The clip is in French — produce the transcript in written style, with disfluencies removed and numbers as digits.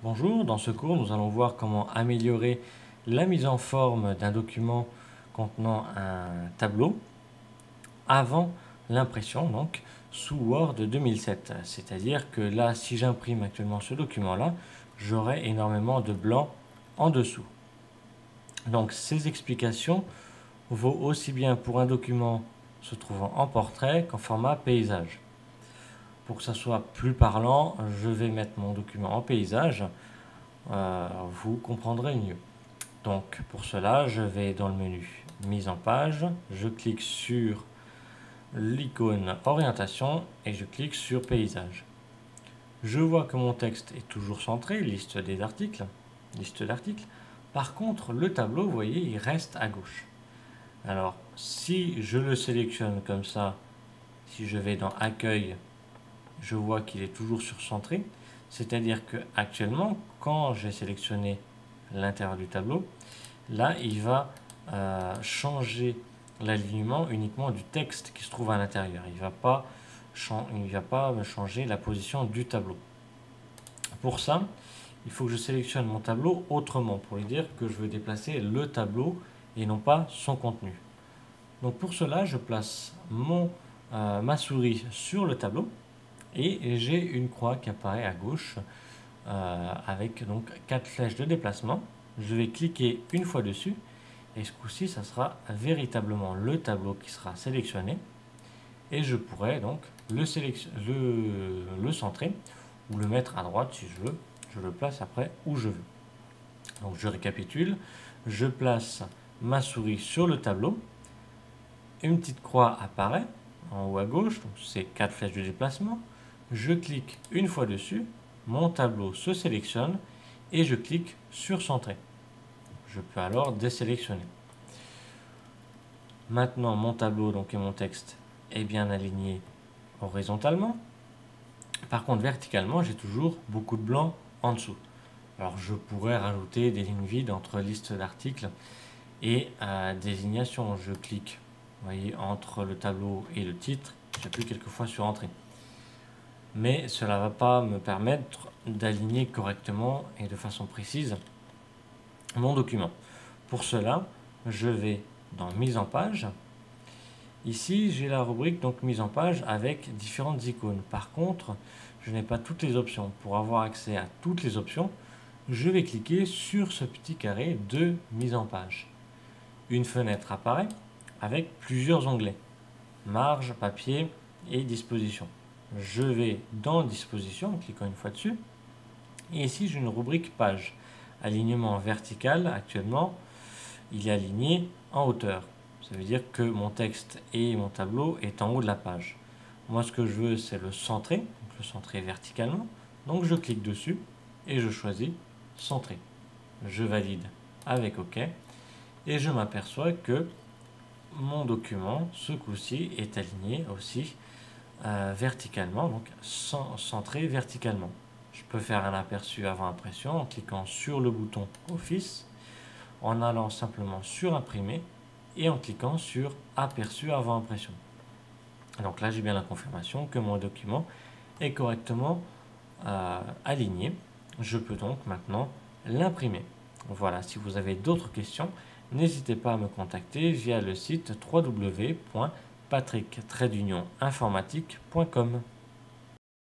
Bonjour, dans ce cours, nous allons voir comment améliorer la mise en forme d'un document contenant un tableau avant l'impression, donc sous Word 2007. C'est-à-dire que là, si j'imprime actuellement ce document-là, j'aurai énormément de blanc en dessous. Donc ces explications vaut aussi bien pour un document se trouvant en portrait qu'en format paysage. Pour que ça soit plus parlant, je vais mettre mon document en paysage. Vous comprendrez mieux. Donc pour cela, je vais dans le menu mise en page, je clique sur l'icône orientation et je clique sur paysage. Je vois que mon texte est toujours centré, liste d'articles. Par contre, le tableau, vous voyez, il reste à gauche. Alors, si je le sélectionne comme ça, si je vais dans accueil, je vois qu'il est toujours surcentré. C'est-à-dire que actuellement, quand j'ai sélectionné l'intérieur du tableau, là, il va changer l'alignement uniquement du texte qui se trouve à l'intérieur. Il ne va pas changer la position du tableau. Pour ça, il faut que je sélectionne mon tableau autrement, pour lui dire que je veux déplacer le tableau et non pas son contenu. Donc pour cela, je place ma souris sur le tableau et j'ai une croix qui apparaît à gauche avec donc 4 flèches de déplacement. Je vais cliquer une fois dessus et ce coup-ci, ça sera véritablement le tableau qui sera sélectionné et je pourrai donc le centrer ou le mettre à droite si je veux. Je le place après où je veux. Donc je récapitule, je place ma souris sur le tableau, une petite croix apparaît en haut à gauche, donc c'est 4 flèches de déplacement. Je clique une fois dessus, mon tableau se sélectionne et je clique sur centrer. Je peux alors désélectionner. Maintenant, mon tableau donc, et mon texte est bien aligné horizontalement. Par contre, verticalement, j'ai toujours beaucoup de blanc en dessous. Alors, je pourrais rajouter des lignes vides entre liste d'articles et désignation. Je clique, vous voyez, entre le tableau et le titre. J'appuie quelquefois sur Entrée. Mais cela ne va pas me permettre d'aligner correctement et de façon précise mon document. Pour cela, je vais dans Mise en page. Ici, j'ai la rubrique donc Mise en page avec différentes icônes. Par contre, je n'ai pas toutes les options. Pour avoir accès à toutes les options, je vais cliquer sur ce petit carré de Mise en page. Une fenêtre apparaît avec plusieurs onglets. Marge, papier et disposition. Je vais dans Disposition en cliquant une fois dessus. Et ici, j'ai une rubrique Page. Alignement vertical, actuellement, il est aligné en hauteur. Ça veut dire que mon texte et mon tableau est en haut de la page. Moi, ce que je veux, c'est le centrer, donc le centrer verticalement. Donc, je clique dessus et je choisis Centrer. Je valide avec OK et je m'aperçois que mon document, ce coup-ci, est aligné aussi verticalement, donc centré verticalement. Je peux faire un aperçu avant impression en cliquant sur le bouton Office, en allant simplement sur Imprimer et en cliquant sur Aperçu avant impression. Donc là, j'ai bien la confirmation que mon document est correctement aligné. Je peux donc maintenant l'imprimer. Voilà, si vous avez d'autres questions, n'hésitez pas à me contacter via le site www.patrick-informatique.com.